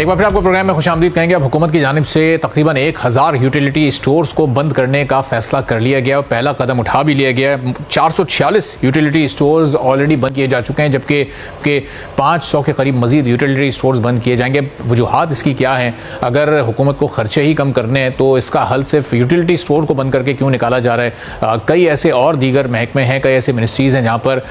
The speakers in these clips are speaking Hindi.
एक बार फिर आपको प्रोग्राम में खुशामदीद कहेंगे। अब हुकूमत की जानिब से तकरीबन 1000 यूटिलिटी स्टोर्स को बंद करने का फैसला कर लिया गया और पहला कदम उठा भी लिया गया है। 446 यूटिलिटी स्टोर्स ऑलरेडी बंद किए जा चुके हैं, जबकि 500 के करीब मजीद यूटिलिटी स्टोर्स बंद किए जाएंगे। वजूहात इसकी क्या हैं? अगर हुकूमत को खर्चे ही कम करने हैं तो इसका हल सिर्फ यूटिलिटी स्टोर को बंद करके क्यों निकाला जा रहा है? कई ऐसे और दीगर महकमे हैं, कई ऐसे मिनिस्ट्रीज़ हैं जहाँ पर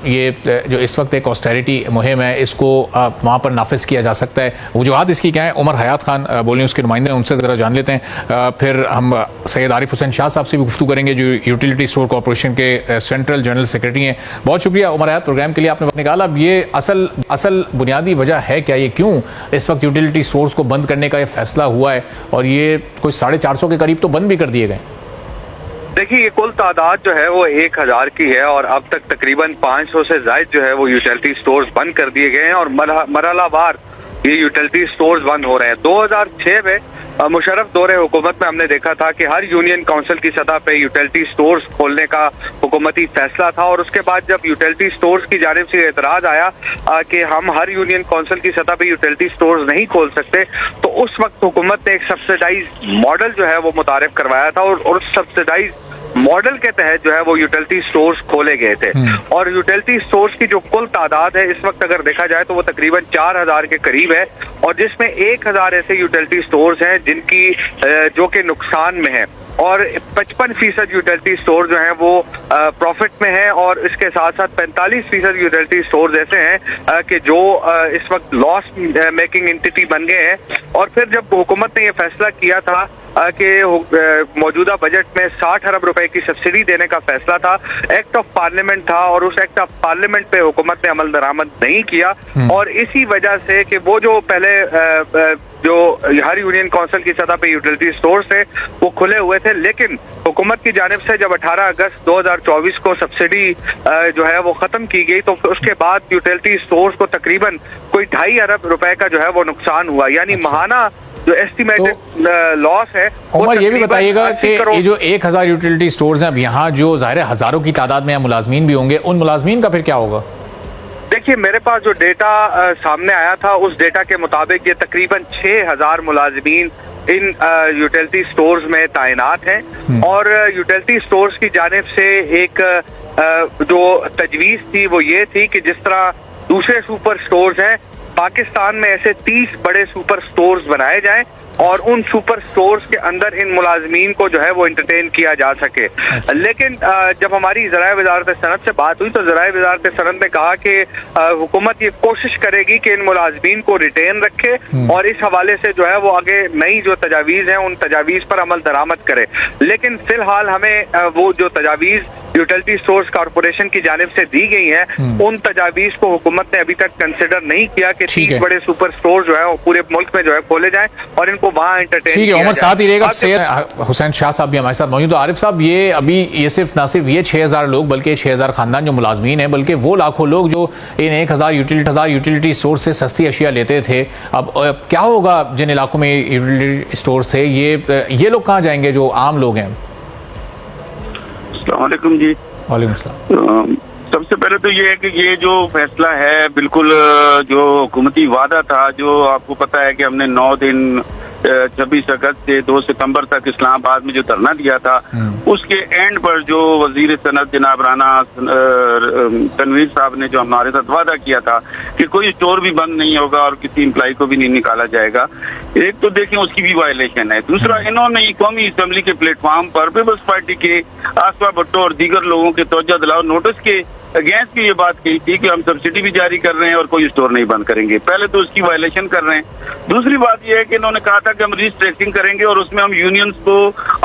ये जो इस वक्त एक ऑस्टेरिटी मुहिम है इसको वहाँ पर नाफिज किया जा सकता है। वजूहात इसकी क्या है? उमर हयात खान बोल उसके नुमाइंदे हैं, उनसे ज़रा जान लेते हैं। फिर हम सैयद आरिफ हुसैन शाह साहब से भी गुफ्तगू करेंगे जो यूटिलिटी स्टोर कॉर्पोरेशन के सेंट्रल जनरल सेक्रेटरी हैं। बहुत शुक्रिया उमर हयात, प्रोग्राम के लिए आपने वक्त निकाला। अब ये असल बुनियादी वजह है क्या, ये क्यों इस वक्त यूटिलिटी स्टोर्स को बंद करने का ये फैसला हुआ है और ये कोई 450 के करीब तो बंद भी कर दिए गए? देखिए, ये कुल तादाद जो है वो 1000 की है और अब तक तकरीबन 500 से ज्यादा जो है वो यूटिलिटी स्टोर्स बंद कर दिए गए हैं और मरहलावार ये यूटिलिटी स्टोर्स बंद हो रहे हैं। 2006 में मुशर्रफ दौरे हुकूमत में हमने देखा था कि हर यूनियन काउंसिल की सतह पे यूटिलिटी स्टोर्स खोलने का हुकूमती फैसला था और उसके बाद जब यूटिलिटी स्टोर्स की जानिब से एतराज आया कि हम हर यूनियन काउंसिल की सतह पे यूटिलिटी स्टोर्स नहीं खोल सकते, तो उस वक्त हुकूमत ने एक सब्सिडाइज मॉडल जो है वो मुतारिफ करवाया था और उस सब्सिडाइज मॉडल के तहत जो है वो यूटिलिटी स्टोर्स खोले गए थे। और यूटिलिटी स्टोर्स की जो कुल तादाद है इस वक्त अगर देखा जाए तो वो तकरीबन 4000 के करीब है और जिसमें 1000 ऐसे यूटिलिटी स्टोर्स हैं जिनकी जो कि नुकसान में है और 55% यूटिलिटी स्टोर जो हैं वो प्रॉफिट में हैं और इसके साथ साथ 45% यूटिलिटी स्टोर्स ऐसे हैं कि जो इस वक्त लॉस मेकिंग एंटिटी बन गए हैं। और फिर जब हुकूमत ने ये फैसला किया था कि मौजूदा बजट में 60 अरब रुपए की सब्सिडी देने का फैसला था, एक्ट ऑफ पार्लियामेंट था और उस एक्ट ऑफ पार्लियामेंट पे हुकूमत ने अमल दरामद नहीं किया और इसी वजह से कि वो जो पहले जो हर यूनियन काउंसिल की सतह पे यूटिलिटी स्टोर्स थे वो खुले हुए थे, लेकिन हुकूमत की जानिब से जब 18 अगस्त 2024 को सब्सिडी जो है वो खत्म की गई तो उसके बाद यूटिलिटी स्टोर्स को तकरीबन कोई 2.5 अरब रुपए का जो है वो नुकसान हुआ, यानी माहाना जो एस्टिमेटेड लॉस है। उमर ये भी बताइएगा कि ये जो 1000 यूटिलिटी स्टोर्स हैं, अब यहाँ जो ज़ाहिर है हज़ारों की तादाद में मुलाजमीन भी होंगे, उन मुलाजमीन का फिर क्या होगा? देखिए, मेरे पास जो डेटा सामने आया था उस डेटा के मुताबिक ये तकरीबन 6000 मुलाजमीन इन यूटिलिटी स्टोर्स में तैनात हैं और यूटिलिटी स्टोर्स की जानिब से एक जो तजवीज़ थी वो ये थी कि जिस तरह दूसरे सुपर स्टोर्स हैं पाकिस्तान में ऐसे 30 बड़े सुपर स्टोर्स बनाए जाएं और उन सुपर स्टोर्स के अंदर इन मुलाजमीन को जो है वो एंटरटेन किया जा सके। लेकिन जब हमारी ज़राए वज़ारत सनत से बात हुई तो ज़राए वज़ारत सनत ने कहा कि हुकूमत ये कोशिश करेगी कि इन मुलाजमीन को रिटेन रखे और इस हवाले से जो है वो आगे नई जो तजावीज़ हैं उन तजावीज़ पर अमल दरामद करे। लेकिन फिलहाल हमें वो जो तजावीज़ यूटिलिटी स्टोर्स कॉर्पोरेशन की जानिब से दी गई हैं उन तजावीज़ को हुकूमत ने अभी तक कंसिडर नहीं किया कि 30 बड़े सुपर स्टोर जो है वो पूरे मुल्क में जो है खोले जाएं और इनको वहाँ एंटरटेन। ठीक है उमर, साथ ही रहेगा सैयद हुसैन शाह साहब भी हमारे साथ मौजूद। तो आरिफ साहब, ये अभी ये सिर्फ ना सिर्फ ये 6000 लोग बल्कि 6000 खानदान जो मुलाजमीन हैं, बल्कि वो लाखों लोग जो इन 1000 यूटिलिटी स्टोर से सस्ती अशिया लेते थे, अब क्या होगा जिन इलाकों में यूटिलिटी स्टोर थे? ये लोग कहाँ जाएंगे जो आम लोग हैं? अस्सलामुअलैकुम जी। वालेकुम सलाम। सबसे पहले तो ये है कि ये जो फैसला है बिल्कुल जो हुकूमती वादा था, जो आपको पता है कि हमने 9 दिन 26 अगस्त से 2 सितंबर तक इस्लामाबाद में जो धरना दिया था उसके एंड पर जो वजीर सनत जनाब राना तनवीर साहब ने जो हमारे साथ वादा किया था कि कोई स्टोर भी बंद नहीं होगा और किसी एम्प्लॉय को भी नहीं निकाला जाएगा, एक तो देखें उसकी भी वायलेशन है। दूसरा, इन्होंने कौमी असम्बली के प्लेटफॉर्म पर पीपल्स पार्टी के आसफा भुट्टो और दीगर लोगों के तवज्जो दिलाओ नोटिस के अगेंस्ट की ये बात कही थी कि हम सब्सिडी भी जारी कर रहे हैं और कोई स्टोर नहीं बंद करेंगे। पहले तो उसकी वायलेशन कर रहे हैं। दूसरी बात यह है कि इन्होंने कहा था कि हम रिस्ट्रेसिंग करेंगे और उसमें हम यूनियंस को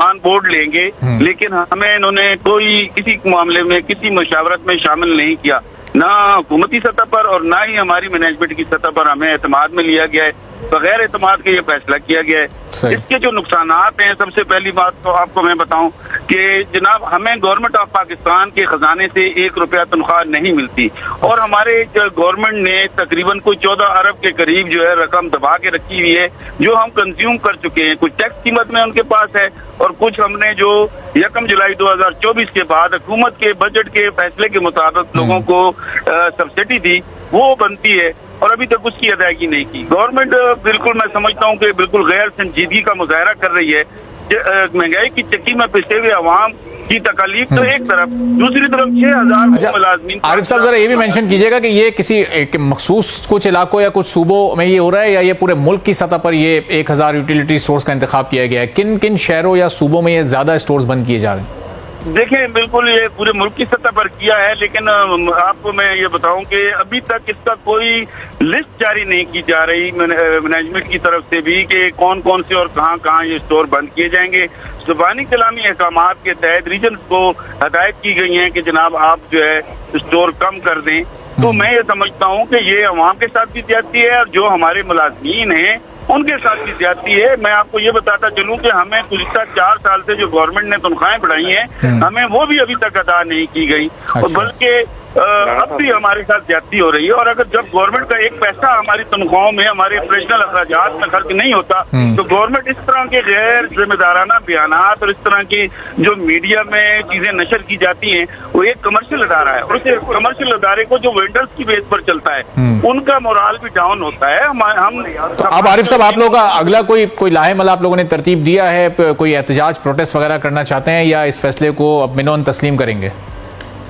ऑन बोर्ड लेंगे, लेकिन हमें इन्होंने कोई किसी मामले में किसी मुशावरत में शामिल नहीं किया, ना हुकूमती सतह पर और ना ही हमारी मैनेजमेंट की सतह पर हमें एतमाद में लिया गया है। बगैर एतमाद के ये फैसला किया गया है। इसके जो नुकसानात हैं, सबसे पहली बात तो आपको मैं बताऊं कि जनाब हमें गवर्नमेंट ऑफ पाकिस्तान के खजाने से 1 रुपया तनख्वाह नहीं मिलती और हमारे गवर्नमेंट ने तकरीबन कोई 14 अरब के करीब जो है रकम दबा के रखी हुई है जो हम कंज्यूम कर चुके हैं। कुछ टैक्स कीमत में उनके पास है और कुछ हमने जो 1 जुलाई 2024 के बाद हुकूमत के बजट के फैसले के मुताबिक लोगों को सब्सिडी दी वो बनती है। और अभी तक उसकी अदायगी नहीं की। गवर्नमेंट बिल्कुल मैं समझता हूँ कि बिल्कुल गैर संजीदगी का मुजाहरा कर रही है। महंगाई की चक्की में पिसे हुए अवाम की तकलीफ तो एक तरफ, दूसरी तरफ 6,000 मुलाजमीन। आरिफ साहब जरा ये भी मेंशन कीजिएगा कि ये किसी एक मखसूस कुछ इलाकों या कुछ सूबों में ये हो रहा है या ये पूरे मुल्क की सतह पर ये 1,000 यूटिलिटी स्टोर्स का इंतखाब किया गया है? किन किन शहरों या सूबों में ये ज्यादा स्टोर्स बंद किए जा रहे हैं? देखें, बिल्कुल ये पूरे मुल्क की सतह पर किया है, लेकिन आपको मैं ये बताऊं कि अभी तक इसका कोई लिस्ट जारी नहीं की जा रही मैनेजमेंट की तरफ से भी कि कौन कौन से और कहां कहां ये स्टोर बंद किए जाएंगे। जुबानी कलामी अहकामात के तहत रीजन को हदायत की गई है कि जनाब आप जो है स्टोर कम कर दें। तो मैं ये समझता हूं कि ये अवाम के साथ भी ज्यादती है और जो हमारे मुलाजमीन हैं उनके साथ भी ज्यादती है। मैं आपको ये बताता चलूं कि हमें गुज़िश्ता 4 साल से जो गवर्नमेंट ने तनख्वाहें बढ़ाई हैं, हमें वो भी अभी तक अदा नहीं की गई। अच्छा। और बल्कि अब भी हमारे साथ ज्यादती हो रही है। और अगर जब गवर्नमेंट का एक पैसा हमारी तनख्वाहों में, हमारे ऑपरेशनल अखराजात में खर्च नहीं होता, तो गवर्नमेंट इस तरह के गैर जिम्मेदाराना बयानात और इस तरह की जो मीडिया में चीजें नशर की जाती हैं, वो एक कमर्शियल अदारा है और उस कमर्शियल अदारे को जो वेंडर्स की बेस पर चलता है उनका मोराल भी डाउन होता है। हम तो अब आरिफ साहब आप लोगों का अगला कोई लाहेमल आप लोगों ने तरतीब दिया है? कोई एहतजाज प्रोटेस्ट वगैरह करना चाहते हैं या इस फैसले को अब मिनोन तस्लीम करेंगे?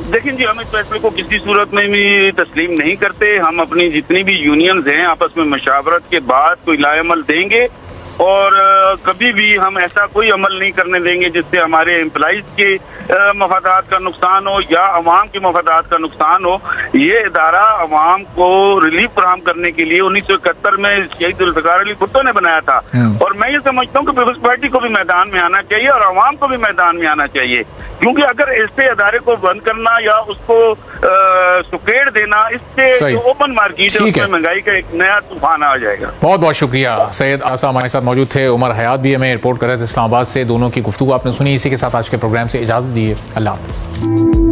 देखिए जी, हम इस फैसले को किसी सूरत में भी तस्लीम नहीं करते। हम अपनी जितनी भी यूनियंस हैं आपस में मशावरत के बाद कोई लाएमल देंगे और कभी भी हम ऐसा कोई अमल नहीं करने देंगे जिससे हमारे एम्प्लॉइज के मफादात का नुकसान हो या अवाम के मफादात का नुकसान हो। ये इदारा अवाम को रिलीफ फराहम करने के लिए 1971 में शहीद जुल्फ़िकार अली भुट्टो ने बनाया था। और मैं ये समझता हूँ कि पीपल्स पार्टी को भी मैदान में आना चाहिए और अवाम को भी मैदान में आना चाहिए, क्योंकि अगर ऐसे अदारे को बंद करना या उसको सुकेड़ देना, इससे जो ओपन मार्केट है उसमें महंगाई का एक नया तूफान आ जाएगा। बहुत बहुत शुक्रिया। सैयद आसा हमारे साथ मौजूद थे, उमर हयात भी हमें रिपोर्ट कर रहे थे इस्लामाबाद से। दोनों की गुफ्तगू आपने सुनी। इसी के साथ आज के प्रोग्राम से इजाजत दिए। अल्लाह हाफ़िज़।